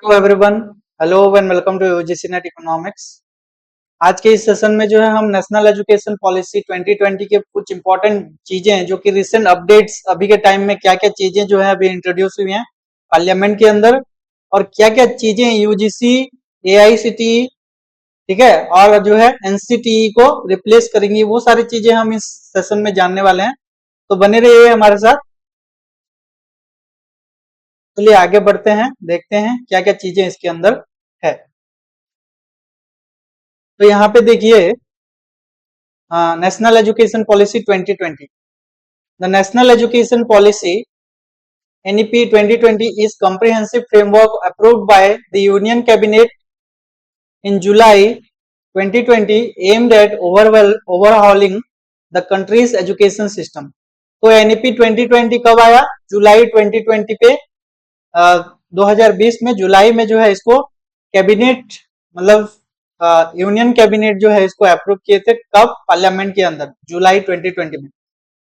Hello everyone. Hello and welcome to UGC NET economics. आज के इस सेशन में जो है हम नेशनल एजुकेशन पॉलिसी 2020 के कुछ इंपॉर्टेंट चीजें हैं जो कि रिसेंट अपडेट्स अभी के टाइम में क्या क्या चीजें जो है अभी इंट्रोड्यूस हुई हैं पार्लियामेंट के अंदर, और क्या क्या चीजें यूजीसी, एआईसीटीई, ठीक है, और जो है एनसीटीई को रिप्लेस करेंगी, वो सारी चीजें हम इस सेशन में जानने वाले हैं। तो बने रहिए हमारे साथ। चलिए आगे बढ़ते हैं, देखते हैं क्या क्या चीजें इसके अंदर है। तो यहाँ पे देखिए, national education policy 2020। The national education policy NEP 2020 is comprehensive framework approved by the Union Cabinet in July 2020 aimed at overhauling the country's education system. तो NEP 2020 कब आया? जुलाई 2020 पे 2020 में जुलाई में जो है इसको कैबिनेट, मतलब यूनियन कैबिनेट जो है इसको अप्रूव किए थे। कब? पार्लियामेंट के अंदर, जुलाई 2020 में।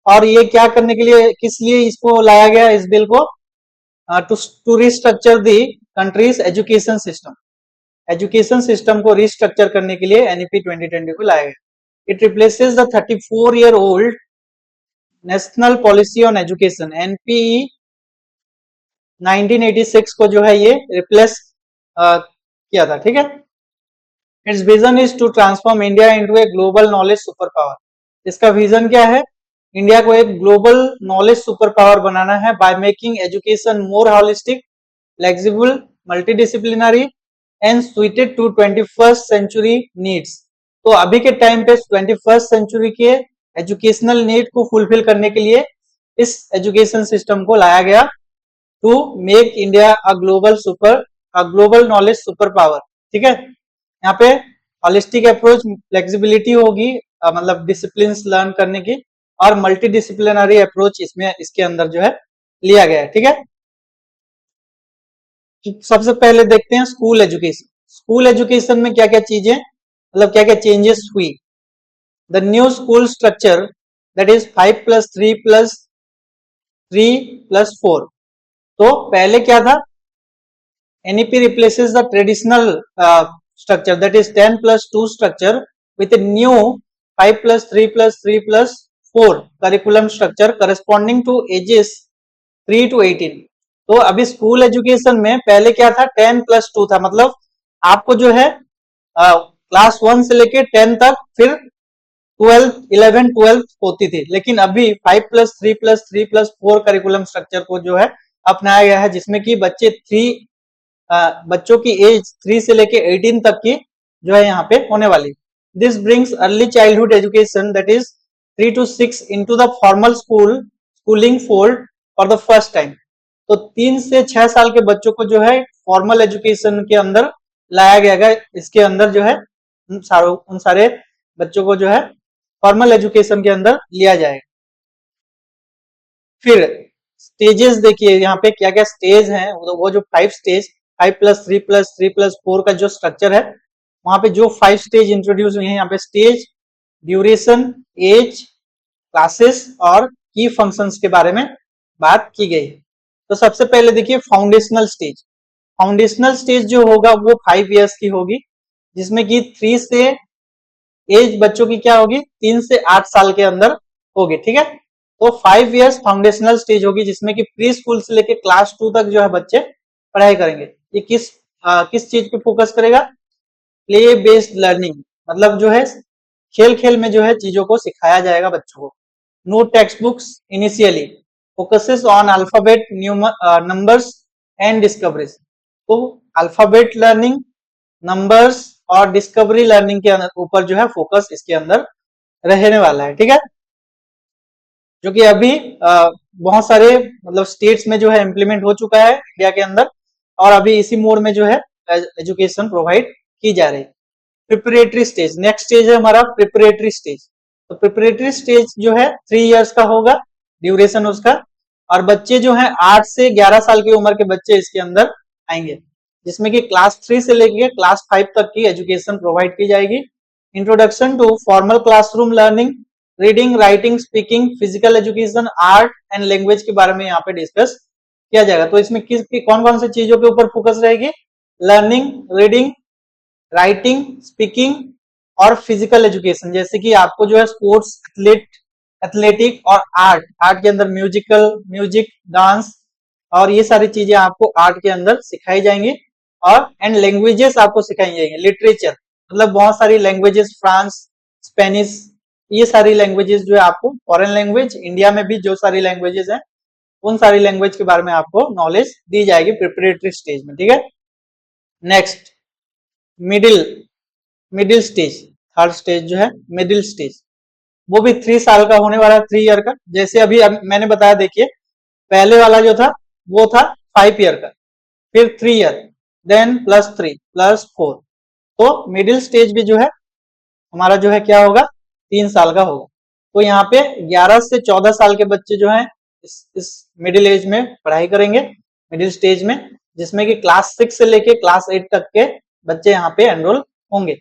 और ये क्या करने के लिए, किस लिए इसको लाया गया इस बिल को? To restructure the country's education system. Education system को रिस्ट्रक्चर करने के लिए एनईपी 2020 को लाया गया। It replaces the 34-year old national policy on education NPE 1986 को जो है ये रिप्लेस किया था, ठीक है। Its vision is to transform India into a global knowledge super power. इसका विजन क्या है? इंडिया को एक ग्लोबल नॉलेज सुपर पावर बनाना है by making education more holistic, flexible, multidisciplinary and suited to 21st century needs. तो अभी के टाइम पे 21st सेंचुरी के एजुकेशनल नीड को फुलफिल करने के लिए इस एजुकेशन सिस्टम को लाया गया to make India a global knowledge super power, ठीक है। यहाँ पे हॉलिस्टिक अप्रोच, फ्लेक्सिबिलिटी होगी, मतलब डिसिप्लिन लर्न करने की, और मल्टी डिसिप्लिनरी अप्रोच इसमें इसके अंदर जो है लिया गया है, ठीक है। सबसे पहले देखते हैं स्कूल एजुकेशन। स्कूल एजुकेशन में क्या क्या चीजें, मतलब क्या क्या चेंजेस हुई। The new school structure that is 5+3+3+4। तो पहले क्या था? NEP replaces the traditional structure, that is 10+2 structure, with a new 5+3+3+4 curriculum structure corresponding to ages 3 to 18। तो अभी स्कूल एजुकेशन में पहले क्या था? 10+2 था, मतलब आपको जो है क्लास 1 से लेके 10 तक, फिर 11 12 होती थी। लेकिन अभी 5+3+3+4 करिकुलम स्ट्रक्चर को जो है अपनाया गया है, जिसमें कि बच्चों की एज 3 से लेके 18 तक की जो है यहाँ पे होने वाली। This brings early childhood education that is 3 to 6 into the formal schooling fold for the first time. तो 3 से 6 साल के बच्चों को जो है फॉर्मल एजुकेशन के अंदर लाया गया। इसके अंदर जो है उन सारे बच्चों को जो है फॉर्मल एजुकेशन के अंदर लिया जाएगा। फिर स्टेजेस देखिए यहाँ पे क्या क्या स्टेज हैं। वो जो 5 स्टेज, 5+3+3+4 का जो स्ट्रक्चर है, वहां पे जो 5 स्टेज इंट्रोड्यूस हुए हैं, यहाँ पे स्टेज, ड्यूरेशन, एज, क्लासेस और की फंक्शंस के बारे में बात की गई। तो सबसे पहले देखिए फाउंडेशनल स्टेज। फाउंडेशनल स्टेज जो होगा वो 5 years की होगी, जिसमें कि 3 से एज बच्चों की क्या होगी? 3 से 8 साल के अंदर होगी, ठीक है। तो 5 years फाउंडेशनल स्टेज होगी, जिसमें कि प्री स्कूल से लेके क्लास 2 तक जो है बच्चे पढ़ाई करेंगे। ये किस चीज पे फोकस करेगा? प्ले बेस्ड लर्निंग, मतलब जो है खेल खेल में जो है चीजों को सिखाया जाएगा बच्चों को। No text books initially, focuses on alphabet, numbers and discoveries. तो अल्फाबेट लर्निंग, नंबर्स और डिस्कवरी लर्निंग के ऊपर जो है फोकस इसके अंदर रहने वाला है, ठीक है। जो कि अभी बहुत सारे मतलब स्टेट्स में जो है इम्प्लीमेंट हो चुका है इंडिया के अंदर, और अभी इसी मोड में जो है एजुकेशन प्रोवाइड की जा रही है। प्रिपरेटरी स्टेज, नेक्स्ट स्टेज है हमारा प्रिपरेटरी स्टेज। तो प्रिपरेटरी स्टेज जो है 3 years का होगा ड्यूरेशन उसका, और बच्चे जो है 8 से 11 साल की उम्र के बच्चे इसके अंदर आएंगे, जिसमें कि क्लास 3 से लेके क्लास 5 तक की एजुकेशन प्रोवाइड की जाएगी। Introduction to formal classroom learning, reading, writing, speaking, physical education, art and language के बारे में यहाँ पे डिस्कस किया जाएगा। तो इसमें कौन कौन सी चीजों के ऊपर फोकस रहेगी? लर्निंग रीडिंग, राइटिंग, स्पीकिंग और फिजिकल एजुकेशन, जैसे कि आपको जो है स्पोर्ट्स, एथलेटिक और आर्ट, आर्ट के अंदर म्यूजिक, डांस और ये सारी चीजें आपको आर्ट के अंदर सिखाई जाएंगी। और एंड लैंग्वेजेस आपको सिखाई जाएंगी, लिटरेचर मतलब बहुत सारी लैंग्वेजेस, फ्रांस, स्पेनिश, ये सारी लैंग्वेजेस जो है आपको, फॉरेन लैंग्वेज, इंडिया में भी जो सारी लैंग्वेजेस हैं उन सारी लैंग्वेज के बारे में आपको नॉलेज दी जाएगी प्रिपरेटरी स्टेज में, ठीक है। Next middle middle stage, third stage जो है मिडिल स्टेज, वो भी 3 साल का होने वाला है, 3 ईयर का। जैसे अभी मैंने बताया, देखिए पहले वाला जो था वो था 5 ईयर का, फिर 3 ईयर, देन +3 +4, तो मिडिल स्टेज भी जो है हमारा जो है क्या होगा, 3 साल का होगा। तो यहाँ पे 11 से 14 साल के बच्चे जो हैं इस मिडिल एज में पढ़ाई करेंगे, मिडिल स्टेज में, जिसमें कि क्लास 6 से लेके क्लास 8 तक के बच्चे यहाँ पे एनरोल होंगे।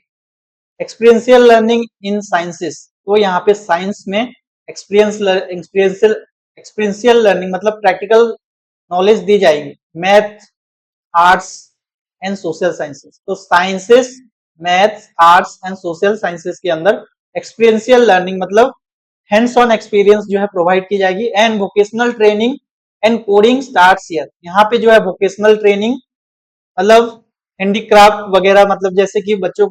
एक्सपीरियंशियल लर्निंग इन साइंसेस, तो यहाँ पे साइंस में एक्सपीरियंशियल लर्निंग मतलब प्रैक्टिकल नॉलेज दी जाएगी, math, arts and social sciences. तो sciences, maths, arts and social sciences के अंदर एक्सपीरियंशियल लर्निंग मतलब हैंड्स ऑन एक्सपीरियंस जो है प्रोवाइड की जाएगी। And vocational training and coding starts here, यहाँ पे जो है वोकेशनल ट्रेनिंग मतलब हैंडीक्राफ्ट वगैरह, मतलब जैसे कि बच्चों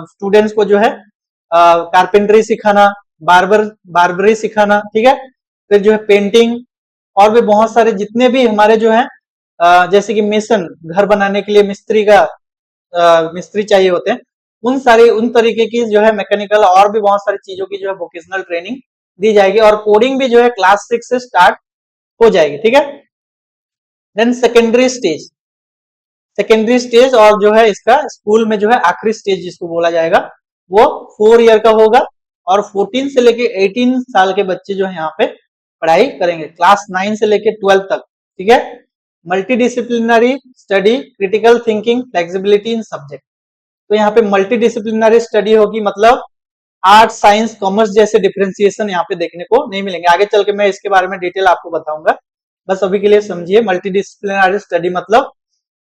स्टूडेंट्स को जो है कारपेंटरी सिखाना, बार्बरी सिखाना, ठीक है। फिर जो है पेंटिंग और भी बहुत सारे जितने भी हमारे जो है जैसे कि मेसन, घर बनाने के लिए मिस्त्री चाहिए होते हैं, उन तरीके की जो है मैकेनिकल और भी बहुत सारी चीजों की जो है वोकेशनल ट्रेनिंग दी जाएगी। और कोडिंग भी जो है क्लास 6 से स्टार्ट हो जाएगी, ठीक है। देन सेकेंडरी स्टेज और जो है इसका स्कूल में जो है आखिरी स्टेज जिसको बोला जाएगा वो 4 ईयर का होगा। और 14 से लेके 18 साल के बच्चे जो है यहाँ पे पढ़ाई करेंगे, क्लास 9 से लेके 12 तक, ठीक है। Multi disciplinary study, critical thinking, flexibility इन सब्जेक्ट, तो यहाँ पे मल्टी डिसिप्लिनरी स्टडी होगी, मतलब आर्ट, साइंस, कॉमर्स जैसे डिफरेंशिएशन यहाँ पे देखने को नहीं मिलेंगे। आगे चल के मैं इसके बारे में डिटेल आपको बताऊंगा, बस अभी के लिए समझिए। मल्टी डिसिप्लिनरी स्टडी मतलब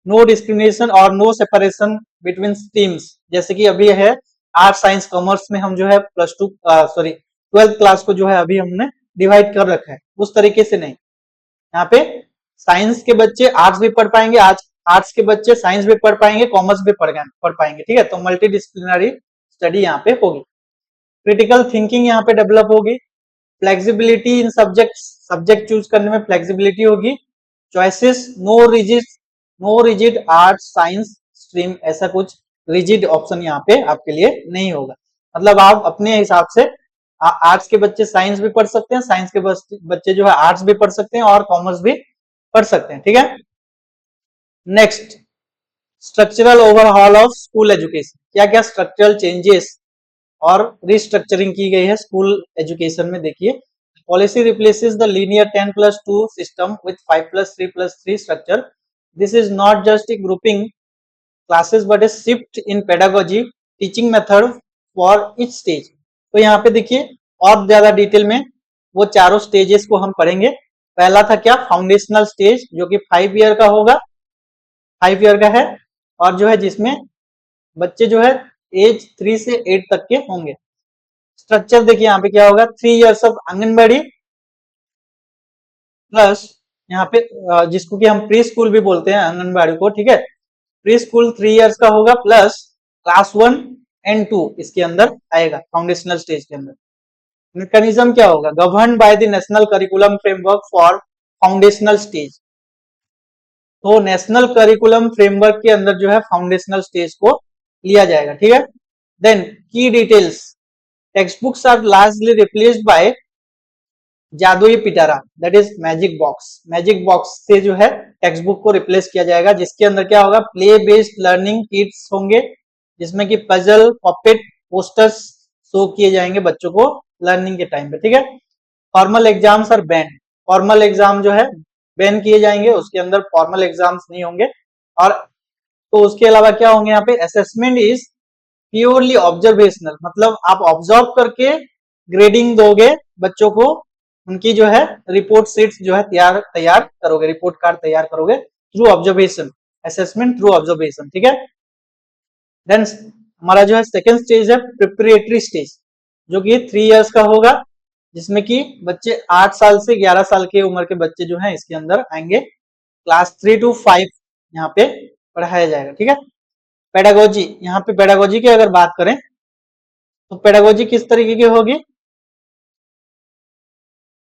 नो डिस्क्रिमिनेशन और नो सेपरेशन बिटवीन स्ट्रीम्स, जैसे कि अभी है आर्ट, साइंस, कॉमर्स में हम जो है ट्वेल्थ क्लास को जो है अभी हमने डिवाइड कर रखा है, उस तरीके से नहीं। यहाँ पे साइंस के बच्चे आर्ट्स भी पढ़ पाएंगे, आर्ट्स के बच्चे साइंस भी पढ़ पाएंगे, कॉमर्स भी पढ़ पाएंगे, ठीक है। तो मल्टी डिसिप्लिनरी स्टडी यहाँ पे होगी। क्रिटिकल थिंकिंग यहाँ पे डेवलप होगी। फ्लेक्सिबिलिटी इन सब्जेक्ट चूज करने में फ्लेक्सिबिलिटी होगी। Choices, no rigid art science stream, ऐसा कुछ रिजिड ऑप्शन यहाँ पे आपके लिए नहीं होगा, मतलब आप अपने हिसाब से आर्ट्स के बच्चे साइंस भी पढ़ सकते हैं, साइंस के बच्चे जो है आर्ट्स भी पढ़ सकते हैं और कॉमर्स भी पढ़ सकते हैं, ठीक है। Next, structural overhaul of school education, क्या क्या स्ट्रक्चरल चेंजेस और रिस्ट्रक्चरिंग की गई है स्कूल एजुकेशन में, देखिए। Policy replaces the linear 10+2 system with 5+3+3 structure. This is not just a grouping classes but A shift in pedagogy teaching method for each stage. तो यहाँ पे देखिए और ज्यादा डिटेल में वो चारों स्टेजेस को हम पढ़ेंगे। पहला था क्या, फाउंडेशनल स्टेज, जो कि 5 ईयर का होगा, 5 ईयर का है, और जो है जिसमें बच्चे जो है एज 3 से 8 तक के होंगे। स्ट्रक्चर देखिए यहाँ पे क्या होगा, 3 इयर्स ऑफ आंगनबाड़ी प्लस यहाँ पे जिसको कि हम प्री स्कूल भी बोलते हैं आंगनबाड़ी को, ठीक है। प्री स्कूल 3 इयर्स का होगा प्लस क्लास 1 एंड 2 इसके अंदर आएगा, फाउंडेशनल स्टेज के अंदर। मैकेनिज्म क्या होगा, govern by the national curriculum framework for foundational stage. तो नेशनल करिकुलम फ्रेमवर्क के अंदर जो है फाउंडेशनल स्टेज को लिया जाएगा, ठीक है। देन की details, text books are largely replaced by Jadui Pitara, that is magic box. Magic box से जो है टेक्स्ट बुक को रिप्लेस किया जाएगा, जिसके अंदर क्या होगा, प्ले बेस्ड लर्निंग किट्स होंगे, जिसमें कि पजल, पपेट, पोस्टर्स शो किए जाएंगे बच्चों को लर्निंग के टाइम पे, ठीक है। Formal exams are ban, formal exam जो है बैन किए जाएंगे, उसके अंदर फॉर्मल एग्जाम्स नहीं होंगे। और तो उसके अलावा क्या होंगे यहाँ पे, असेसमेंट इज प्योरली ऑब्जर्वेशनल, मतलब आप ऑब्जर्व करके ग्रेडिंग दोगे बच्चों को, उनकी जो है रिपोर्ट शीट्स जो है तैयार करोगे, रिपोर्ट कार्ड तैयार करोगे through observation. Assessment through observation, ठीक है। देन हमारा जो है सेकेंड स्टेज है प्रिपरेटरी स्टेज, जो कि 3 इयर्स का होगा, जिसमें कि बच्चे 8 साल से 11 साल की उम्र के बच्चे जो हैं इसके अंदर आएंगे। क्लास 3 to 5 यहाँ पे पढ़ाया जाएगा, ठीक है। पेडागोजी, यहाँ पे पेडागोजी की अगर बात करें तो पेडागोजी किस तरीके की होगी,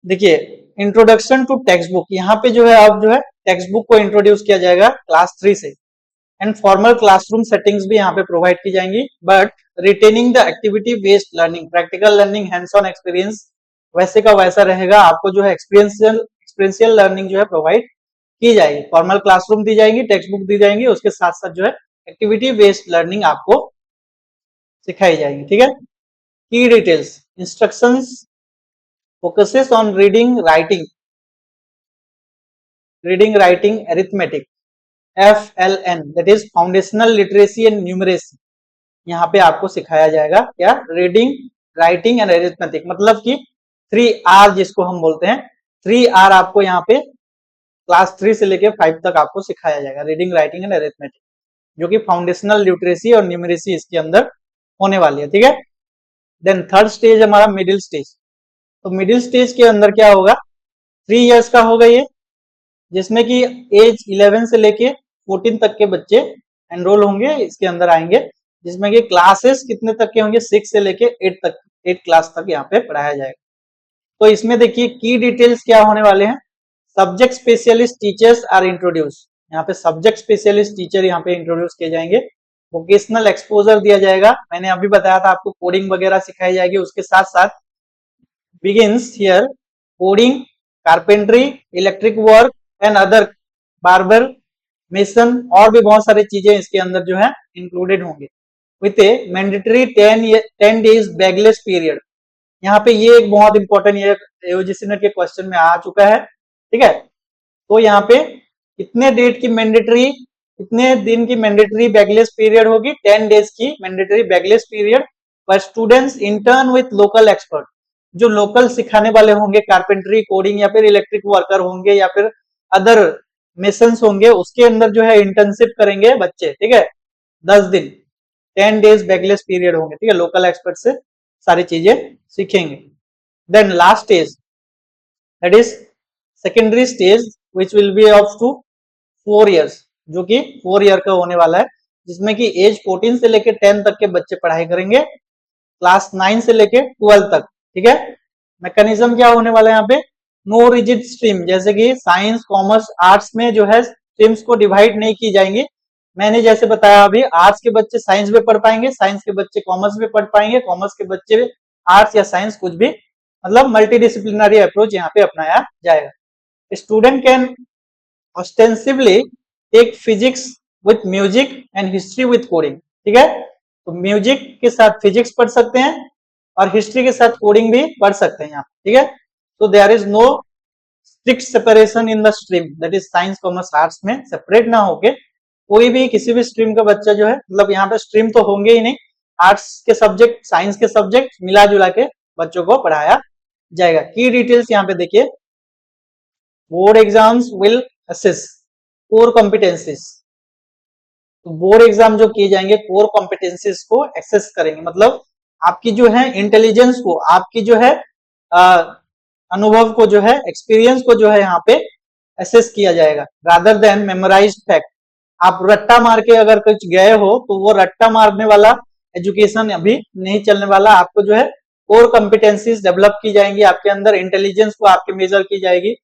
देखिए इंट्रोडक्शन टू टेक्स्ट बुक, यहाँ पे जो है अब जो है टेक्स्ट बुक को इंट्रोड्यूस किया जाएगा क्लास 3 से। एंड फॉर्मल क्लासरूम सेटिंग्स भी यहाँ पे प्रोवाइड की जाएंगी, but retaining the activity based learning, practical learning, hands on experience वैसे का वैसा रहेगा। आपको जो है एक्सपीरियंशियल लर्निंग जो है प्रोवाइड की जाएगी। फॉर्मल क्लासरूम दी जाएगी, टेक्स्ट बुक दी जाएंगी, उसके साथ साथ जो है एक्टिविटी बेस्ड लर्निंग आपको सिखाई जाएगी, ठीक है। की details, instructions focuses on reading writing arithmetic, FLN, that is foundational literacy and numeracy. यहाँ पे आपको सिखाया जाएगा क्या, रीडिंग राइटिंग एंड अरिथमेटिक, मतलब कि 3R जिसको हम बोलते हैं, 3R आपको यहाँ पे क्लास 3 से लेके 5 तक आपको सिखाया जाएगा, रीडिंग राइटिंग एंड अरिथमेटिक, जो कि फाउंडेशनल लिटरेसी और न्यूमरेसी इसके अंदर होने वाली है, ठीक है। देन थर्ड स्टेज हमारा मिडिल स्टेज। तो मिडिल स्टेज के अंदर क्या होगा, 3 इयर्स का होगा ये, जिसमें कि एज 11 से लेके 14 तक के बच्चे एनरोल होंगे, इसके अंदर आएंगे, जिसमें कि क्लासेस कितने तक के होंगे, 6 से लेके 8 तक, 8 क्लास तक यहाँ पे पढ़ाया जाएगा। तो इसमें देखिए की डिटेल्स क्या होने वाले हैं, subject specialist teachers are introduce, यहाँ पे सब्जेक्ट स्पेशलिस्ट टीचर यहाँ पे इंट्रोड्यूस किए जाएंगे। वोकेशनल एक्सपोजर दिया जाएगा, मैंने अभी बताया था आपको कोडिंग वगैरह सिखाई जाएगी, उसके साथ साथ begins here coding, carpentry, electric work and other barber, mason, और भी बहुत सारी चीजें इसके अंदर जो है इंक्लूडेड होंगे, with A mandatory 10 days bagless period. यहाँ पे ये एक बहुत इंपॉर्टेंट ये यूजीसी नेट के क्वेश्चन में आ चुका है, ठीक है। तो यहाँ पे कितने डेट की मैंडेटरी, कितने दिन की मैंडेटरी बैगलेस पीरियड होगी, 10 डेज की मैंडेटरी बैगलेस पीरियड, पर students intern with local expert, जो लोकल सिखाने वाले होंगे, कारपेंट्री, कोडिंग या फिर इलेक्ट्रिक वर्कर होंगे या फिर अदर मिशंस होंगे, उसके अंदर जो है इंटर्नशिप करेंगे बच्चे, ठीक है। 10 दिन 10 डेज बैगलेस पीरियड होंगे, ठीक है, लोकल एक्सपर्ट से सारी चीजें सीखेंगे। Then last stage that is secondary stage which will be up to 4 years, जो कि 4 ईयर का होने वाला है, जिसमें कि एज 14 से लेके 10 तक के बच्चे पढ़ाई करेंगे, क्लास 9 से लेके 12 तक, ठीक है। मैकेनिज्म क्या होने वाला है यहाँ पे, नो रिजिड स्ट्रीम, जैसे कि साइंस, कॉमर्स, आर्ट्स में जो है स्ट्रीम्स को डिवाइड नहीं की जाएंगी। मैंने जैसे बताया अभी, आर्ट्स के बच्चे साइंस में पढ़ पाएंगे, साइंस के बच्चे कॉमर्स में पढ़ पाएंगे, कॉमर्स के बच्चे आर्ट्स या साइंस, कुछ भी, मतलब मल्टीडिसिप्लिनरी अप्रोच यहाँ पे अपनाया जाएगा। Student can ostensibly take physics with music and history with coding, ठीक है। तो म्यूजिक के साथ फिजिक्स पढ़ सकते हैं और हिस्ट्री के साथ कोडिंग भी पढ़ सकते हैं यहाँ, ठीक है। तो there is no strict separation in the stream, that is science, commerce, arts में सेपरेट ना होके कोई भी किसी भी स्ट्रीम का बच्चा जो है, मतलब यहाँ पे स्ट्रीम तो होंगे ही नहीं, आर्ट्स के सब्जेक्ट, साइंस के सब्जेक्ट मिला जुला के बच्चों को पढ़ाया जाएगा। की डिटेल्स यहाँ पे देखिए, board exams will assess core competencies, तो बोर्ड एग्जाम जो किए जाएंगे कोर कॉम्पिटेंसीज को एक्सेस करेंगे, मतलब आपकी जो है इंटेलिजेंस को, आपकी जो है अनुभव को, जो है एक्सपीरियंस को जो है यहाँ पे असेस किया जाएगा, रादर देन मेमोराइज्ड फैक्ट। आप रट्टा मार के अगर कुछ गए हो तो वो रट्टा मारने वाला एजुकेशन अभी नहीं चलने वाला, आपको जो है कोर कॉम्पिटेंसीज डेवलप की जाएंगी, आपके अंदर इंटेलिजेंस को आपके मेजर की जाएगी,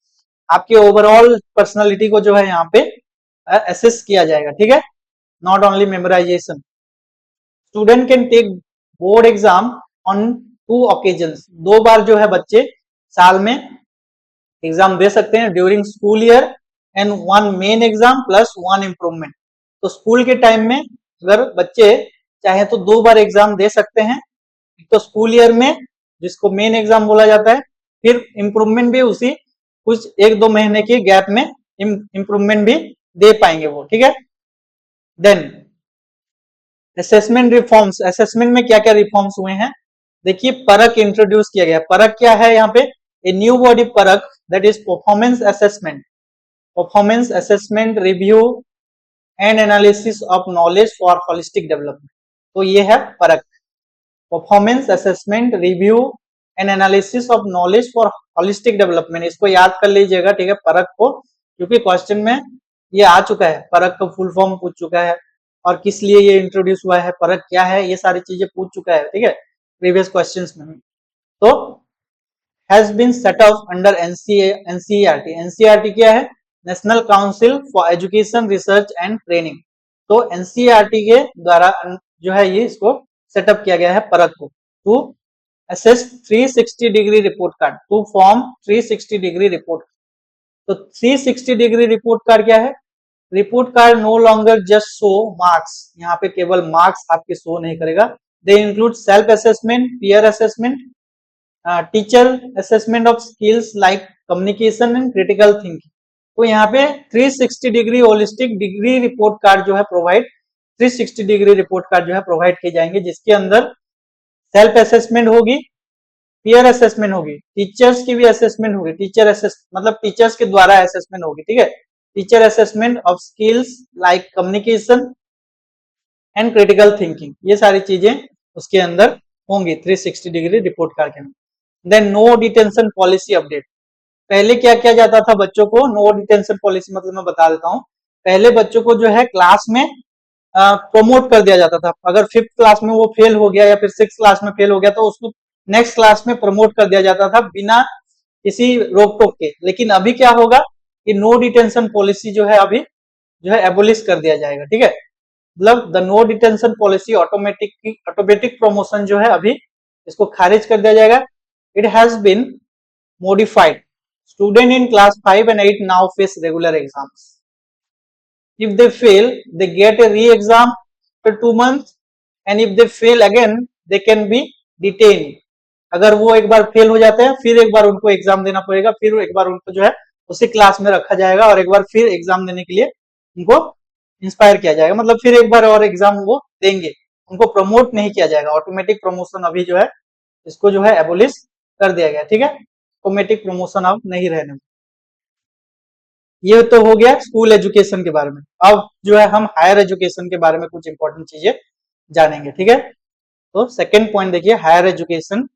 आपके ओवरऑल पर्सनालिटी को जो है यहाँ पे असेस किया जाएगा, ठीक है, not only memorization. Student can take board exam on 2 occasions, 2 बार जो है बच्चे साल में एग्जाम दे सकते हैं, during school year and 1 main exam plus 1 improvement. तो स्कूल के टाइम में अगर बच्चे चाहे तो 2 बार एग्जाम दे सकते हैं, तो स्कूल ईयर में जिसको मेन एग्जाम बोला जाता है, फिर इम्प्रूवमेंट भी उसी कुछ 1-2 महीने के गैप में इम्प्रूवमेंट भी दे पाएंगे वो, ठीक है। देन असेसमेंट रिफॉर्म्स, असेसमेंट में क्या क्या रिफॉर्म्स हुए हैं, देखिए परख इंट्रोड्यूस किया गया। परख क्या है यहाँ पे, ए न्यू बॉडी परख, that is performance assessment, performance assessment review and analysis of knowledge for holistic development. तो ये है परख, performance assessment review and analysis of knowledge for holistic development. इसको याद कर लीजिएगा, ठीक है, परख को, क्योंकि क्वेश्चन में ये आ चुका है, परख का फुल फॉर्म पूछ चुका है और किस लिए ये इंट्रोड्यूस हुआ है, परख क्या है, ये सारी चीजें पूछ चुका है, ठीक है, प्रीवियस क्वेश्चंस में। तो has been set up under NCERT. NCERT क्या है? National council for Education Research and Training. तो एनसीईआरटी के द्वारा जो है ये इसको सेटअप किया गया है परख को, to assess 360 degree report card, to form 360 degree report. तो 360 डिग्री रिपोर्ट कार्ड क्या है? Report card no longer just show marks, यहाँ पे केवल मार्क्स आपके शो नहीं करेगा। They include self assessment, peer assessment, teacher assessment of skills like communication and critical thinking. तो यहाँ पे 360 degree holistic degree report card जो है प्रोवाइड, 360 डिग्री रिपोर्ट कार्ड जो है प्रोवाइड किए जाएंगे, जिसके अंदर सेल्फ असेसमेंट होगी, पीयर असेसमेंट होगी, टीचर्स की भी असेसमेंट होगी, टीचर असेस मतलब टीचर्स के द्वारा असेसमेंट होगी, ठीक है, teacher assessment of skills like communication and critical thinking, ये सारी चीजें उसके अंदर होंगी 360 डिग्री रिपोर्ट कार्ड के अंदर। Then no detention policy update. पहले क्या किया जाता था बच्चों को? नो डिटेंशन पॉलिसी मतलब मैं बता देता हूँ, पहले बच्चों को जो है क्लास में प्रमोट कर दिया जाता था। अगर 5th क्लास में वो फेल हो गया या फिर 6th क्लास में फेल हो गया तो उसको नेक्स्ट क्लास में प्रमोट कर दिया जाता था बिना किसी रोक टोक के। लेकिन अभी क्या होगा कि नो डिटेंशन पॉलिसी जो है अभी जो है एबोलिश कर दिया जाएगा, ठीक है, मतलब the no detention policy automatic promotion जो है अभी इसको खारिज कर दिया जाएगा। It has been modified. Student in class 5 and 8 now face regular exams. If they fail, they get a re-exam after 2 months, and if they fail again, they can be detained. अगर वो एक बार फेल हो जाते हैं फिर एक बार उनको exam देना पड़ेगा, फिर एक बार उनको जो है उसी क्लास में रखा जाएगा और एक बार फिर एग्जाम देने के लिए उनको इंस्पायर किया जाएगा, मतलब फिर एक बार और एग्जाम वो देंगे, उनको प्रमोट नहीं किया जाएगा। ऑटोमेटिक प्रमोशन अभी जो है इसको जो है एबोलिश कर दिया गया, ठीक है, ऑटोमेटिक प्रमोशन अब नहीं रहने। ये तो हो गया स्कूल एजुकेशन के बारे में। अब जो है हम हायर एजुकेशन के बारे में कुछ इंपॉर्टेंट चीजें जानेंगे, ठीक है। तो सेकंड पॉइंट देखिए, higher education,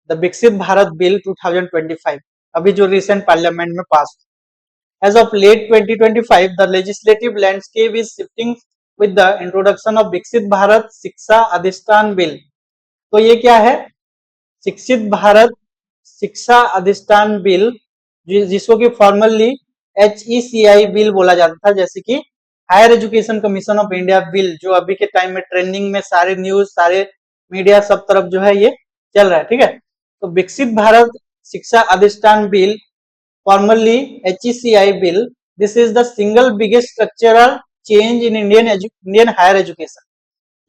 the Viksit Bharat bill 2025 अभी जो रिसेंट पार्लियामेंट में pass. As of late 2025 the legislative landscape is shifting with the introduction of Viksit Bharat Shiksha Adhishthan bill. तो ये क्या है? शिक्षित भारत शिक्षा अधिष्ठान बिल, जिसको कि फॉर्मली HECI बिल बोला जाता था, जैसे कि higher education commission of India bill, जो अभी के टाइम में ट्रेंडिंग में सारे न्यूज सारे मीडिया सब तरफ जो है ये चल रहा है, ठीक है। तो विकसित Bharat Shiksha Adhishthan bill, formally HECI bill, this is the single biggest structural change in Indian higher education.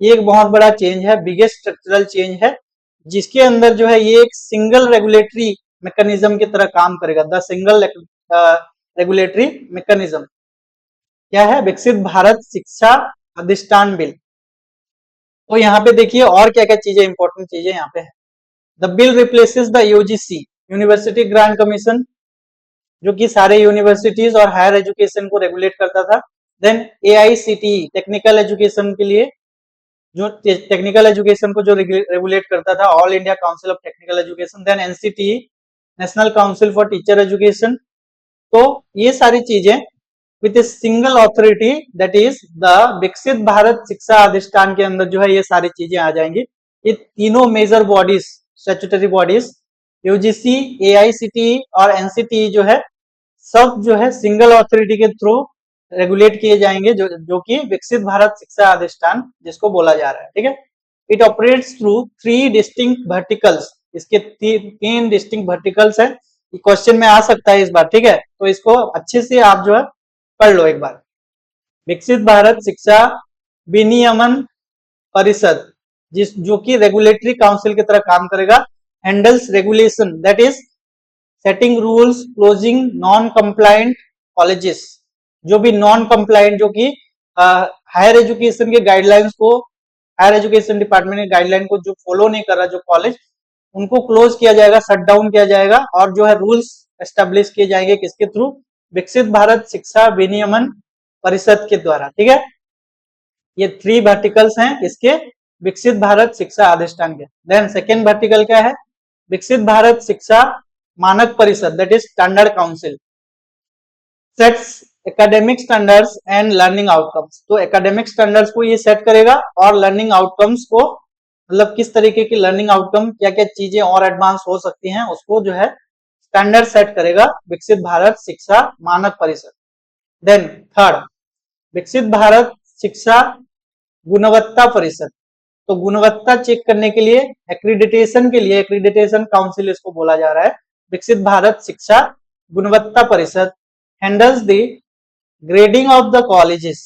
ये एक बहुत बड़ा चेंज है, बिगेस्ट स्ट्रक्चरल चेंज है, जिसके अंदर जो है ये एक सिंगल रेगुलेटरी मैकेनिज्म की तरह काम करेगा। द सिंगल रेगुलेटरी मैकेनिज्म क्या है? विकसित भारत शिक्षा अधिष्ठान बिल। तो यहाँ पे देखिए और क्या क्या चीजें इंपॉर्टेंट चीजें यहाँ पे है। The bill replaces the UGC university grants commission, जो कि सारे यूनिवर्सिटीज और हायर एजुकेशन को रेगुलेट करता था। देन AICTE टेक्निकल एजुकेशन के लिए, जो टेक्निकल एजुकेशन को जो रेगुलेट करता था, all India council of technical education. Then NCTE national council for teacher education. तो ये सारी चीजें with a single authority, that is the Viksit Bharat Shiksha अधिष्ठान के अंदर जो है ये सारी चीजें आ जाएंगी। ये तीनों major bodies, statutory bodies, UGC, AICTE और NCTE जो है सब जो है सिंगल ऑथोरिटी के थ्रू रेगुलेट किए जाएंगे, जो कि विकसित भारत शिक्षा अधिष्ठान जिसको बोला जा रहा है, ठीक है। It operates through 3 distinct verticals, इसके 3 डिस्टिंक्ट वर्टिकल्स है। क्वेश्चन में आ सकता है इस बार, ठीक है, तो इसको अच्छे से आप जो है पढ़ लो एक बार। विकसित भारत शिक्षा विनियमन परिषद, जो कि रेगुलेटरी काउंसिल की तरह काम करेगा। Handles regulation, that is setting rules, closing non compliant colleges, जो भी नॉन कंप्लायंट, जो कि हायर एजुकेशन के गाइडलाइंस को, हायर एजुकेशन डिपार्टमेंट के गाइडलाइन को जो फॉलो नहीं कर रहा जो कॉलेज, उनको क्लोज किया जाएगा, शट डाउन किया जाएगा और जो है रूल्स एस्टेब्लिश किए जाएंगे किसके थ्रू? विकसित भारत शिक्षा विनियमन परिषद के द्वारा, ठीक है। ये 3 वर्टिकल्स हैं किसके? विकसित भारत शिक्षा अधिष्ठान के। देन सेकेंड वर्टिकल क्या है? विकसित भारत शिक्षा मानक परिषद, that is standard council, sets academic standards and learning outcomes. तो एकेडमिक स्टैंडर्ड्स को ये सेट करेगा और लर्निंग आउटकम्स को, मतलब किस तरीके की लर्निंग आउटकम, क्या क्या चीजें और एडवांस हो सकती हैं, उसको जो है स्टैंडर्ड सेट करेगा विकसित भारत शिक्षा मानक परिषद। देन थर्ड, विकसित भारत शिक्षा गुणवत्ता परिषद। तो गुणवत्ता चेक करने के लिए, एक्रीडिटेशन के लिए, एक्रीडिटेशन काउंसिल इसको बोला जा रहा है, विकसित भारत शिक्षा गुणवत्ता परिषद handles the grading of the colleges,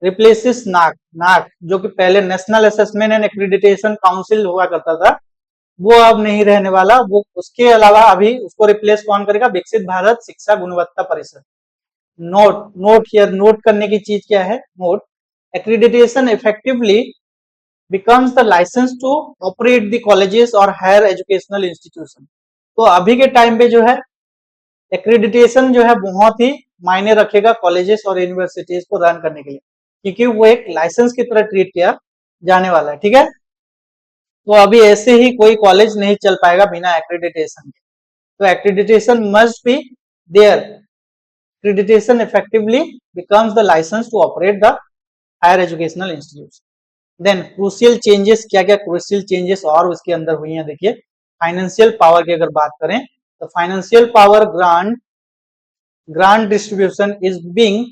replaces नाक। नाक जो कि पहले national assessment and accreditation council हुआ करता था, वो अब नहीं रहने वाला। वो उसके अलावा अभी उसको रिप्लेस कौन करेगा? विकसित भारत शिक्षा गुणवत्ता परिषद। नोट, नोट हियर, नोट करने की चीज क्या है? Note, accreditation effectively becomes the license to operate the colleges or higher educational institution। तो अभी के टाइम पे जो है एक्रीडिटेशन जो है बहुत ही मायने रखेगा कॉलेजेस और यूनिवर्सिटीज को रन करने के लिए, क्योंकि वो एक लाइसेंस की तरह ट्रीट किया जाने वाला है। ठीक है, तो अभी ऐसे ही कोई कॉलेज नहीं चल पाएगा बिना एक्रीडिटेशन के। तो accreditation must be there, accreditation effectively becomes the license to operate the higher educational institution। Then crucial changes, क्या क्या क्रूशियल चेंजेस और उसके अंदर हुई हैं? देखिए, फाइनेंशियल पावर की अगर बात करें तो financial power grant distribution is being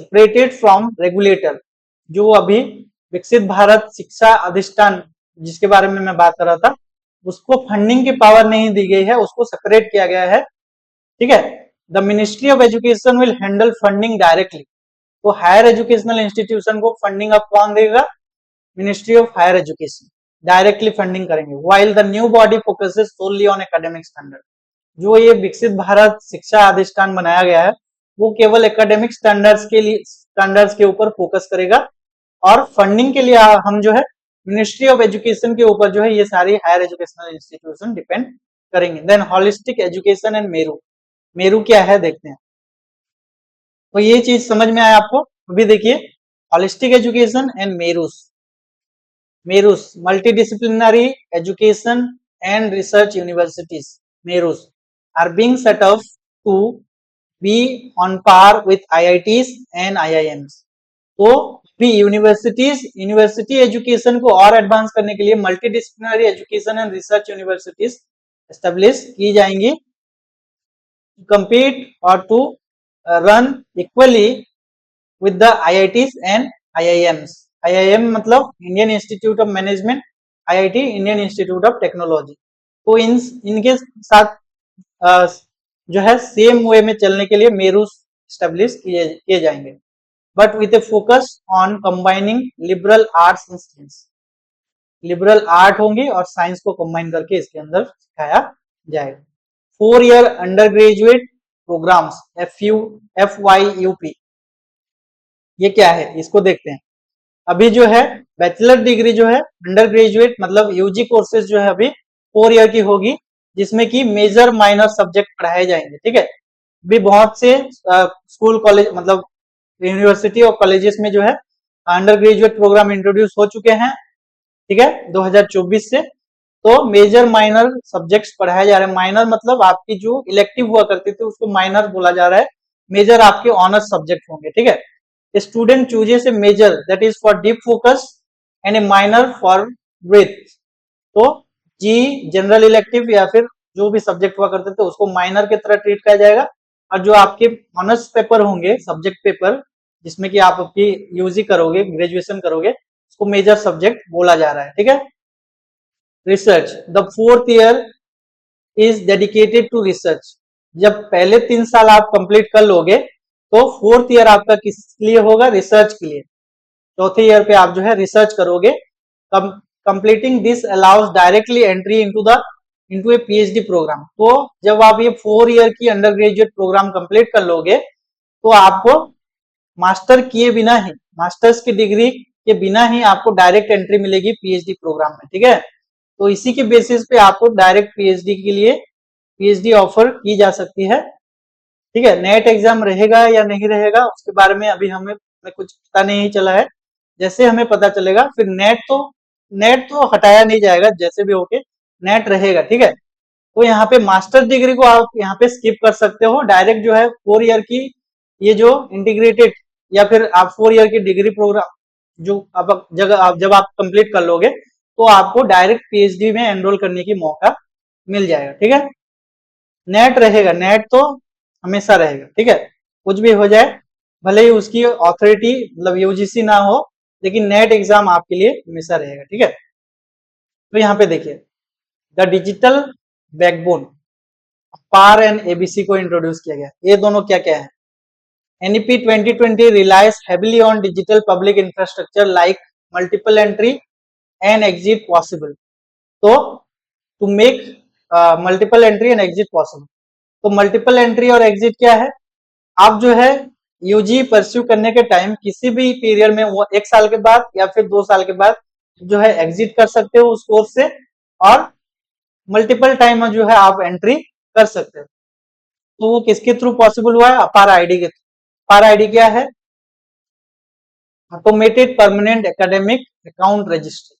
separated from regulator. जो अभी विकसित भारत शिक्षा अधिष्ठान जिसके बारे में मैं बात कर रहा था, उसको फंडिंग की पावर नहीं दी गई है, उसको सेपरेट किया गया है। ठीक है, the ministry of education will handle funding directly. तो हायर एजुकेशनल इंस्टीट्यूशन को फंडिंग अब कौन देगा? Ministry of higher education directly funding करेंगे। While the new body focuses solely on academic standard. जो ये विकसित भारत शिक्षा अधिष्ठान बनाया गया है, वो केवल एकेडमिक स्टैंडर्ड्स के ऊपर फोकस करेगा, और फंडिंग के लिए हम जो है मिनिस्ट्री ऑफ एजुकेशन के ऊपर जो है ये सारी हायर एजुकेशनल इंस्टीट्यूशन डिपेंड करेंगे। Then holistic education and Meru. Meru क्या है देखते हैं। तो ये चीज समझ में आया आपको? अभी देखिए, holistic education and MERUs. MERUs, multidisciplinary education and research universities, MERUs, are being set up to be on par with IITs and IIMs। तो भी यूनिवर्सिटी एजुकेशन को और एडवांस करने के लिए multidisciplinary education and research universities establish की जाएंगी, compete or to run equally with the IITs and IIMs। IIM मतलब Indian institute of management, IIT Indian institute of technology. तो इनके साथ जो है सेम वे में चलने के लिए मेरूस एस्टेब्लिश किए जाएंगे, but with A focus on combining liberal arts and science. Liberal art होंगी और साइंस को कंबाइन करके इसके अंदर सिखाया जाएगा। 4 year undergraduate programs, FYUP, ये क्या है इसको देखते हैं। अभी जो है बैचलर डिग्री जो है अंडर ग्रेजुएट मतलब यूजी कोर्सेज जो है अभी 4 ईयर की होगी, जिसमें कि मेजर माइनर सब्जेक्ट पढ़ाए जाएंगे। ठीक है, अभी बहुत से स्कूल कॉलेज मतलब यूनिवर्सिटी और कॉलेजेस में जो है अंडर ग्रेजुएट प्रोग्राम इंट्रोड्यूस हो चुके हैं। ठीक है, 2024 से। तो मेजर माइनर सब्जेक्ट्स पढ़ाए जा रहे हैं। माइनर मतलब आपकी जो इलेक्टिव हुआ करती थी उसको माइनर बोला जा रहा है, मेजर आपके ऑनर्स सब्जेक्ट होंगे। ठीक है, student chooses a major that is for deep focus and a minor for breadth. तो जी जनरल इलेक्टिव या फिर जो भी सब्जेक्ट हुआ करते थे उसको माइनर की तरह ट्रीट किया जाएगा, और जो आपके ऑनर्स पेपर होंगे, सब्जेक्ट पेपर जिसमें कि आप आपकी यूजी करोगे, ग्रेजुएशन करोगे, उसको मेजर सब्जेक्ट बोला जा रहा है। ठीक है, research, the 4th year is dedicated to research. जब पहले 3 साल आप कंप्लीट कर लोगे तो 4th ईयर आपका किस लिए होगा? रिसर्च के लिए। 4th ईयर पे आप जो है रिसर्च करोगे। Completing this allows directly entry into a PhD program. तो जब आप ये 4 ईयर की अंडर ग्रेजुएट प्रोग्राम कंप्लीट कर लोगे तो आपको मास्टर किए बिना ही, मास्टर्स की डिग्री के बिना ही आपको डायरेक्ट एंट्री मिलेगी PhD प्रोग्राम में। ठीक है, तो इसी के बेसिस पे आपको डायरेक्ट PhD के लिए PhD ऑफर की जा सकती है। ठीक है, नेट एग्जाम रहेगा या नहीं रहेगा उसके बारे में अभी हमें कुछ पता नहीं चला है, जैसे हमें पता चलेगा, फिर नेट तो हटाया नहीं जाएगा, जैसे भी होके नेट रहेगा, ठीक है। तो यहाँ पे मास्टर डिग्री को आप यहाँ पे स्किप कर सकते हो, डायरेक्ट जो है 4 ईयर की ये जो इंटीग्रेटेड या फिर आप 4 ईयर की डिग्री प्रोग्राम जो जब आप कंप्लीट कर लोगे तो आपको डायरेक्ट पीएचडी में एनरोल करने की मौका मिल जाएगा, ठीक है। नेट रहेगा, नेट तो हमेशा रहेगा, ठीक है। कुछ भी हो जाए, भले ही उसकी ऑथोरिटी मतलब यूजीसी ना हो, लेकिन नेट एग्जाम आपके लिए हमेशा रहेगा, ठीक है। तो यहाँ पे देखिए the digital backbone APAAR and ABC को इंट्रोड्यूस किया गया। ये दोनों क्या क्या है? NEP 2020 relies heavily on digital public infrastructure like multiple entry and exit possible. तो to make multiple entry and exit possible, तो मल्टीपल एंट्री और एग्जिट क्या है? आप जो है यूजी परस्यू करने के टाइम किसी भी पीरियड में, वो 1 साल के बाद या फिर 2 साल के बाद जो है एग्जिट कर सकते हो उस कोर्स से, और मल्टीपल टाइम में जो है आप एंट्री कर सकते हो। तो वो किसके थ्रू पॉसिबल हुआ है? अपार आईडी के थ्रू। अपार आईडी क्या है? Automated permanent academic account registry.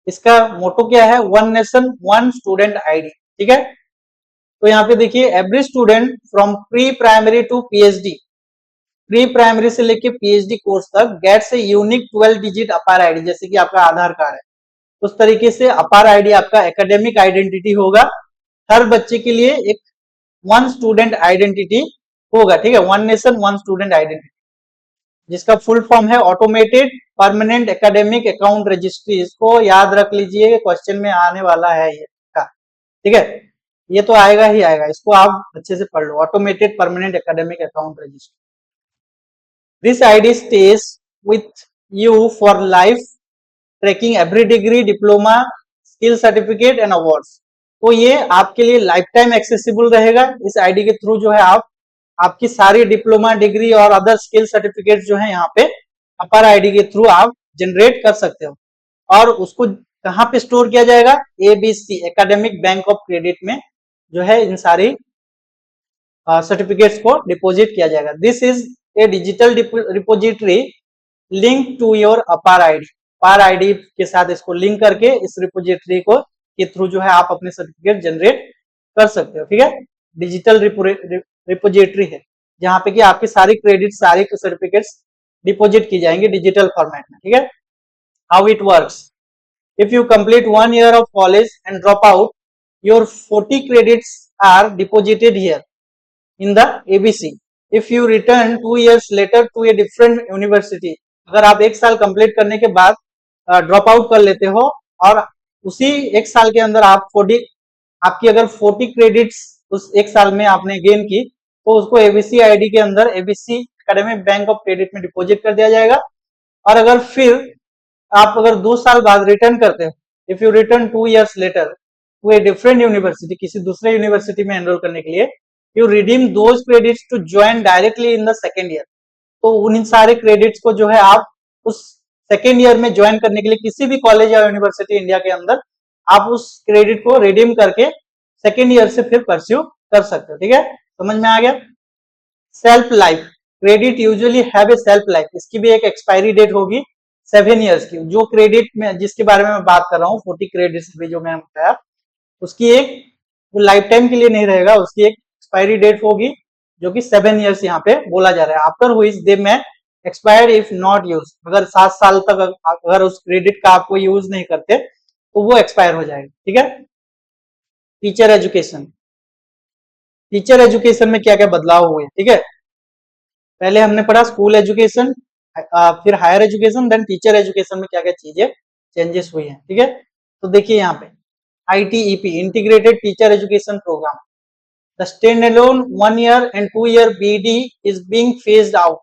इसका मोटो क्या है? One nation one student ID, ठीक है। तो यहाँ पे देखिए every student from pre primary to PhD, pre primary से लेके पीएचडी कोर्स तक gets a unique 12 digit APAAR ID, जैसे कि आपका आधार कार्ड है उस तरीके से अपार आईडी आपका एकेडमिक आइडेंटिटी होगा। हर बच्चे के लिए एक वन स्टूडेंट आइडेंटिटी होगा, ठीक है। One nation one student identity, जिसका फुल फॉर्म है automated permanent academic account registry. इसको याद रख लीजिए, क्वेश्चन में आने वाला है ये, ठीक है। ये तो आएगा ही आएगा, इसको आप अच्छे से पढ़ लो, automated permanent academic account registry. This ID stays with you for life, tracking every degree, diploma, skill certificate and awards. तो ये आपके लिए लाइफ टाइम एक्सेसिबल रहेगा। इस आईडी के थ्रू जो है आप आपकी सारी डिप्लोमा, डिग्री और अदर स्किल सर्टिफिकेट जो है यहाँ पे अपर आईडी के थ्रू आप जनरेट कर सकते हो। और उसको कहाँ पे स्टोर किया जाएगा? ABC academic bank of credit में जो है इन सारी सर्टिफिकेट्स को डिपॉजिट किया जाएगा। This is a digital repository link to your APAAR ID. APAAR ID के साथ इसको लिंक करके इस रिपोजिटरी को के थ्रू जो है आप अपने सर्टिफिकेट जनरेट कर सकते हो, ठीक है। डिजिटल रिपोजिटरी है जहां पे कि आपकी सारी क्रेडिट, सारी सर्टिफिकेट्स डिपॉजिट की जाएंगे डिजिटल फॉर्मेट में, ठीक है। How it works? If you complete 1 year of college and drop out, your 40 credits are deposited here in the ABC. If you return 2 years later to a different university, अगर आप 1 साल complete करने के बाद drop out कर लेते हो और उसी 1 साल के अंदर आप 40 आपकी अगर 40 क्रेडिट्स उस 1 साल में आपने गेन की, तो उसको एबीसी आईडी के अंदर ABC academic bank of credit में डिपॉजिट कर दिया जाएगा। और अगर फिर आप अगर 2 साल बाद रिटर्न करते हो, if you return 2 years later to a different university, किसी दूसरे यूनिवर्सिटी में एनरोल करने के लिए, you redeem those credits to join directly in the second year. तो उन सारे क्रेडिट्स को जो है आप उस सेकेंड ईयर में ज्वाइन करने के लिए किसी भी कॉलेज या यूनिवर्सिटी इंडिया के अंदर आप उस क्रेडिट को रिडीम करके सेकेंड ईयर से फिर परस्यू कर सकते हो, ठीक है। समझ में आ गया? Self life credit usually have a self life, इसकी भी एक एक्सपायरी डेट होगी 7 years की। जो क्रेडिट में जिसके बारे में मैं बात कर रहा हूँ 40 क्रेडिट्स भी जो मैंने बताया, उसकी एक वो लाइफ टाइम के लिए नहीं रहेगा, उसकी एक एक्सपायरी डेट होगी जो कि 7 years यहाँ पे बोला जा रहा है। आफ्टर व्हिच दे में एक्सपायर्ड इफ नॉट यूज, अगर 7 साल तक अगर उस क्रेडिट का आपको यूज नहीं करते तो वो एक्सपायर हो जाएगा, ठीक है। टीचर एजुकेशन, टीचर एजुकेशन में क्या क्या बदलाव हुए, ठीक है। पहले हमने पढ़ा स्कूल एजुकेशन, फिर higher education, then teacher education में क्या क्या चीजें चेंजेस हुई हैं, ठीक है। तो देखिए यहाँ पे ITEP integrated teacher education program, the standalone 1 year and 2 year BEd is being phased out.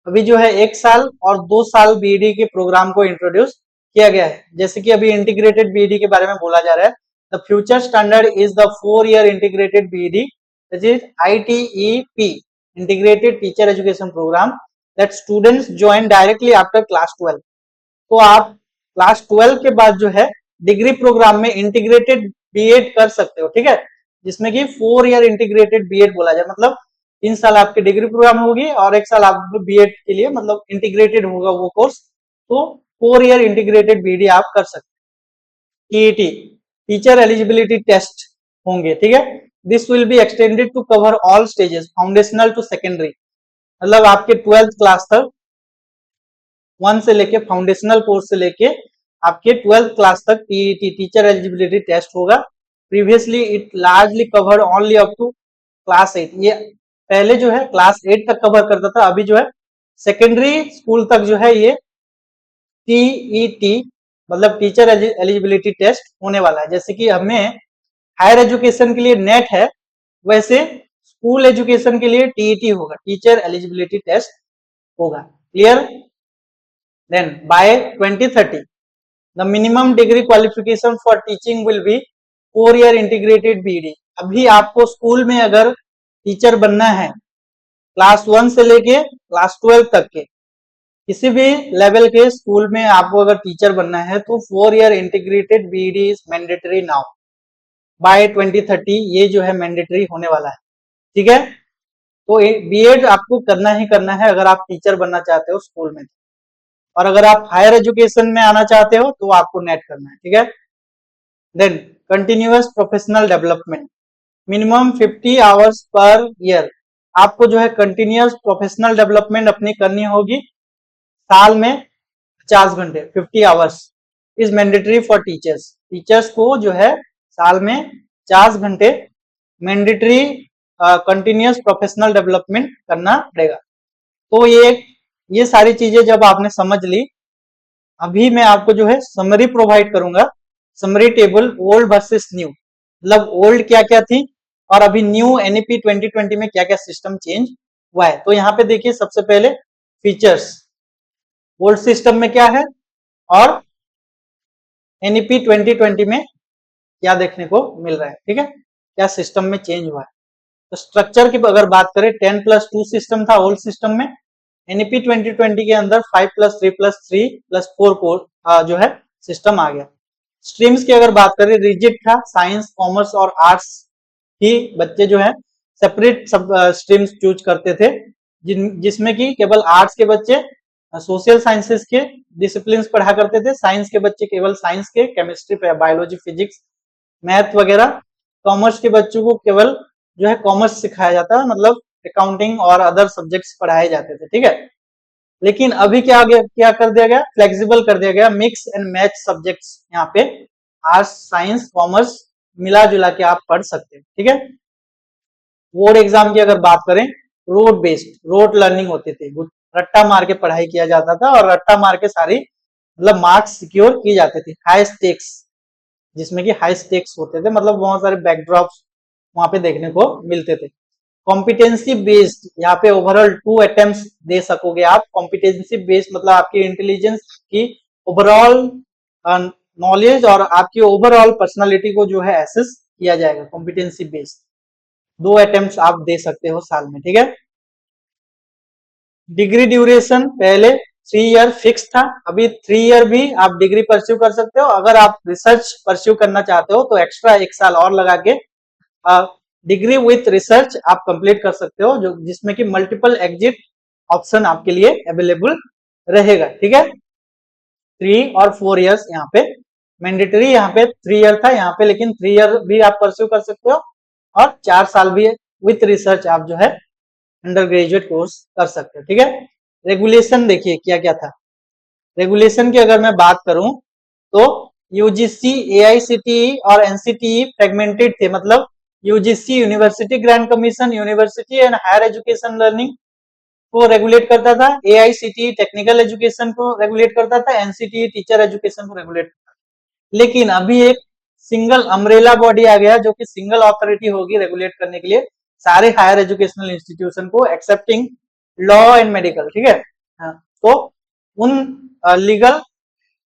अभी जो है 1 साल और 2 साल BEd के प्रोग्राम को इंट्रोड्यूस किया गया है। जैसे कि अभी इंटीग्रेटेड BEd के बारे में बोला जा रहा है, the future standard is the 4 year integrated BEd, that is ITEP integrated teacher education program that students join directly after class 12। तो आप क्लास 12 के बाद जो है डिग्री प्रोग्राम में इंटीग्रेटेड बीएड कर सकते हो, ठीक है। जिसमें कि 4 year इंटीग्रेटेड बीएड बोला जाए, मतलब 3 साल आपके डिग्री प्रोग्राम होगी और 1 साल आप बीएड के लिए मतलब इंटीग्रेटेड होगा वो कोर्स तो 4 ईयर इंटीग्रेटेड बीडी आप कर सकते हैं। टीईटी टीचर एलिजिबिलिटी टेस्ट होंगे, ठीक है। This will be extended to cover all stages foundational to secondary, मतलब आपके 12th क्लास तक, 1 से लेके फाउंडेशनल कोर्स से लेके आपके 12th क्लास तक टीईटी टीचर एलिजिबिलिटी टेस्ट होगा। Previously it largely covered only up to class 8, ये पहले जो है क्लास 8 तक कवर करता था, अभी जो है सेकेंडरी स्कूल तक जो है ये टीईटी मतलब टीचर एलिजिबिलिटी टेस्ट होने वाला है। जैसे कि हमें हायर एजुकेशन के लिए नेट है, वैसे स्कूल एजुकेशन के लिए टीईटी होगा, टीचर एलिजिबिलिटी टेस्ट होगा। Clear? Then by 2030 the minimum degree qualification for teaching will be 4 year integrated BEd. अभी आपको स्कूल में अगर टीचर बनना है क्लास 1 से लेके क्लास 12 तक के किसी भी लेवल के स्कूल में आपको अगर टीचर बनना है तो 4 year integrated BEd is mandatory now. By 2030 ये जो है मैंडेटरी होने वाला है, ठीक है। तो बीएड आपको करना ही करना है अगर आप टीचर बनना चाहते हो स्कूल में, और अगर आप हायर एजुकेशन में आना चाहते हो तो आपको नेट करना है, ठीक है। Then continuous professional development minimum 50 hours per year, आपको जो है कंटिन्यूअस प्रोफेशनल डेवलपमेंट अपनी करनी होगी साल में 50 घंटे, 50 hours is mandatory for teachers. Teachers को जो है साल में 50 घंटे मैंडेटरी कंटिन्यूअस प्रोफेशनल डेवलपमेंट करना पड़ेगा। तो ये सारी चीजें जब आपने समझ ली, अभी मैं आपको जो है समरी प्रोवाइड करूंगा, summary table old versus new, मतलब ओल्ड क्या क्या थी और अभी न्यू एनईपी 2020 में क्या क्या सिस्टम चेंज हुआ है। तो यहाँ पे देखिए सबसे पहले फीचर्स, ओल्ड सिस्टम में क्या है और एनईपी 2020 में क्या देखने को मिल रहा है, ठीक है, क्या सिस्टम में चेंज हुआ है। तो स्ट्रक्चर की अगर बात करें 10+2 सिस्टम था ओल्ड सिस्टम में, एनईपी 2020 के अंदर 5+3+3+4 को जो है सिस्टम आ गया। स्ट्रीम्स की अगर बात करें रिजिड था, साइंस कॉमर्स और आर्ट्स ही बच्चे जो है सेपरेट सब स्ट्रीम्स चूज करते थे, जिसमें कि केवल आर्ट्स के बच्चे सोशल साइंसेस के डिसिप्लिन पढ़ा करते थे, साइंस के बच्चे केवल साइंस के, केमिस्ट्री बायोलॉजी फिजिक्स मैथ वगैरह, कॉमर्स के बच्चों को केवल जो है कॉमर्स सिखाया जाता है, मतलब अकाउंटिंग और अदर सब्जेक्ट्स पढ़ाए जाते थे, ठीक है। लेकिन अभी क्या कर दिया गया, फ्लेक्सिबल कर दिया गया, मिक्स एंड मैच सब्जेक्ट्स, यहाँ पे आर्ट्स साइंस कॉमर्स मिला जुला के आप पढ़ सकते हैं, ठीक है। बोर्ड एग्जाम की अगर बात करें, रोड बेस्ड रोड लर्निंग होती थी, रट्टा मार के पढ़ाई किया जाता था और रट्टा मार के सारी मतलब मार्क्स सिक्योर की जाते थे। हाई स्टेक्स, जिसमें कि हाई स्टेक्स होते थे, मतलब बहुत सारे बैकड्रॉप्स वहां पे देखने को मिलते थे। कॉम्पिटेंसी बेस्ड, यहाँ पे ओवरऑल 2 अटेम्प्ट्स दे सकोगे आप। कॉम्पिटेंसी बेस्ड मतलब आपकी इंटेलिजेंस की ओवरऑल नॉलेज और आपकी ओवरऑल पर्सनालिटी को जो है एसेस किया जाएगा। कॉम्पिटेंसी बेस्ड 2 अटेम्प्ट्स आप दे सकते हो साल में, ठीक है। डिग्री ड्यूरेशन पहले 3 ईयर फिक्स था, अभी 3 ईयर भी आप डिग्री परस्यू कर सकते हो। अगर आप रिसर्च परस्यू करना चाहते हो तो एक्स्ट्रा 1 साल और लगा के डिग्री विथ रिसर्च आप कंप्लीट कर सकते हो, जो जिसमें कि मल्टीपल एग्जिट ऑप्शन आपके लिए अवेलेबल रहेगा, ठीक है। 3 और 4 इयर्स यहाँ पे मैंडेटरी, यहाँ पे 3 ईयर था यहाँ पे, लेकिन 3 ईयर भी आप परस्यू कर सकते हो और 4 साल भी विथ रिसर्च आप जो है अंडर ग्रेजुएट कोर्स कर सकते हो, ठीक है। रेगुलेशन देखिए क्या क्या था। रेगुलेशन की अगर मैं बात करूं तो यूजीसी, एआईसीटीई और एनसीटीई फ्रेगमेंटेड थे, मतलब UGC university grants commission university and higher education learning को रेगुलेट करता था, एआईसीटीई टेक्निकल एजुकेशन को रेगुलेट करता था, एनसीटीई टीचर एजुकेशन को रेगुलेट करता था। लेकिन अभी एक सिंगल अम्ब्रेला बॉडी आ गया जो कि सिंगल ऑथोरिटी होगी रेगुलेट करने के लिए सारे हायर एजुकेशनल इंस्टीट्यूशन को, एक्सेप्टिंग लॉ एंड मेडिकल, ठीक है। तो उन लीगल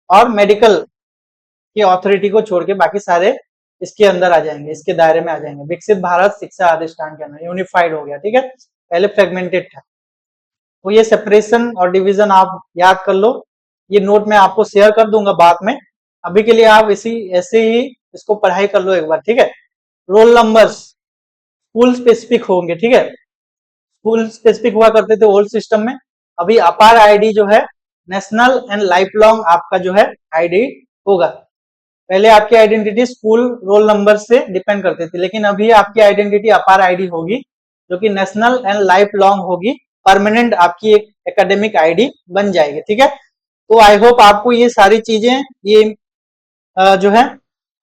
और मेडिकल की अथॉरिटी को छोड़ के बाकी सारे इसके अंदर आ जाएंगे, इसके दायरे में आ जाएंगे। विकसित भारत शिक्षा अधिष्ठान के अंदर यूनिफाइड हो गया, ठीक है, पहले फ्रेगमेंटेड था। तो ये सेपरेशन और डिवीजन आप याद कर लो, ये नोट मैं आपको शेयर कर दूंगा बाद में, अभी के लिए आप ऐसे ही इसको पढ़ाई कर लो एक बार, ठीक है। रोल नंबर्स स्कूल स्पेसिफिक होंगे, ठीक है, स्कूल स्पेसिफिक हुआ करते थे ओल्ड सिस्टम में, अभी अपार आईडी जो है नेशनल एंड लाइफ लॉन्ग आपका जो है आईडी होगा। पहले आपकी आइडेंटिटी स्कूल रोल नंबर से डिपेंड करती थी, लेकिन अभी आपकी आइडेंटिटी अपार आईडी होगी जो कि नेशनल एंड लाइफ लॉन्ग होगी, परमानेंट आपकी एक एकेडमिक आईडी बन जाएगी। ठीक है, तो आई होप आपको ये सारी चीजें, ये जो है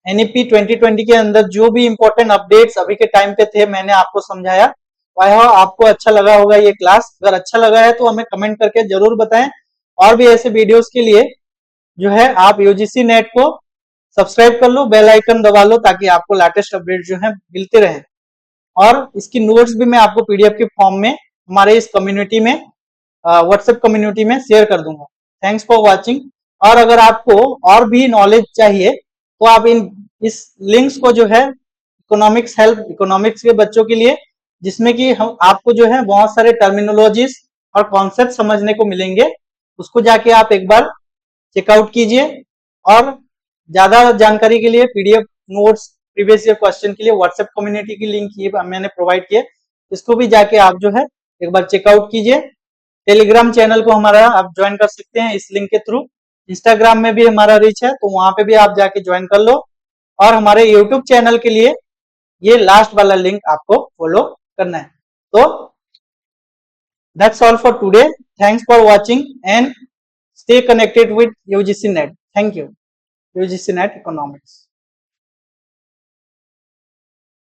एनईपी 2020 के अंदर जो भी इंपॉर्टेंट अपडेट्स अभी के टाइम पे थे मैंने आपको समझाया। आई होप आपको अच्छा लगा होगा ये क्लास। अगर अच्छा लगा है तो हमें कमेंट करके जरूर बताएं। और भी ऐसे वीडियोस के लिए जो है आप यूजीसी नेट को सब्सक्राइब कर लो, बेल आइकन दबा लो ताकि आपको लेटेस्ट अपडेट जो है मिलते रहे। और इसकी नोट्स भी मैं आपको पीडीएफ के फॉर्म में हमारे इस कम्युनिटी में, व्हाट्सएप कम्युनिटी में शेयर कर दूंगा। Thanks for watching. और अगर आपको और भी नॉलेज चाहिए तो आप इस लिंक्स को जो है इकोनॉमिक्स हेल्प, इकोनॉमिक्स के बच्चों के लिए, जिसमें कि हम आपको जो है बहुत सारे टर्मिनोलॉजीज और कॉन्सेप्ट समझने को मिलेंगे, उसको जाके आप एक बार चेकआउट कीजिए। और ज्यादा जानकारी के लिए PDF notes, previous year question के लिए व्हाट्सएप कम्युनिटी की लिंक ये मैंने प्रोवाइड किया, इसको भी जाके आप जो है एक बार चेकआउट कीजिए। टेलीग्राम चैनल को हमारा आप ज्वाइन कर सकते हैं इस लिंक के थ्रू। इंस्टाग्राम में भी हमारा रीच है तो वहां पे भी आप जाके ज्वाइन कर लो। और हमारे यूट्यूब चैनल के लिए ये लास्ट वाला लिंक आपको फॉलो करना है। तो that's all for today. Thanks for watching and stay connected with UGC Net. Thank you. UGC Net Economics.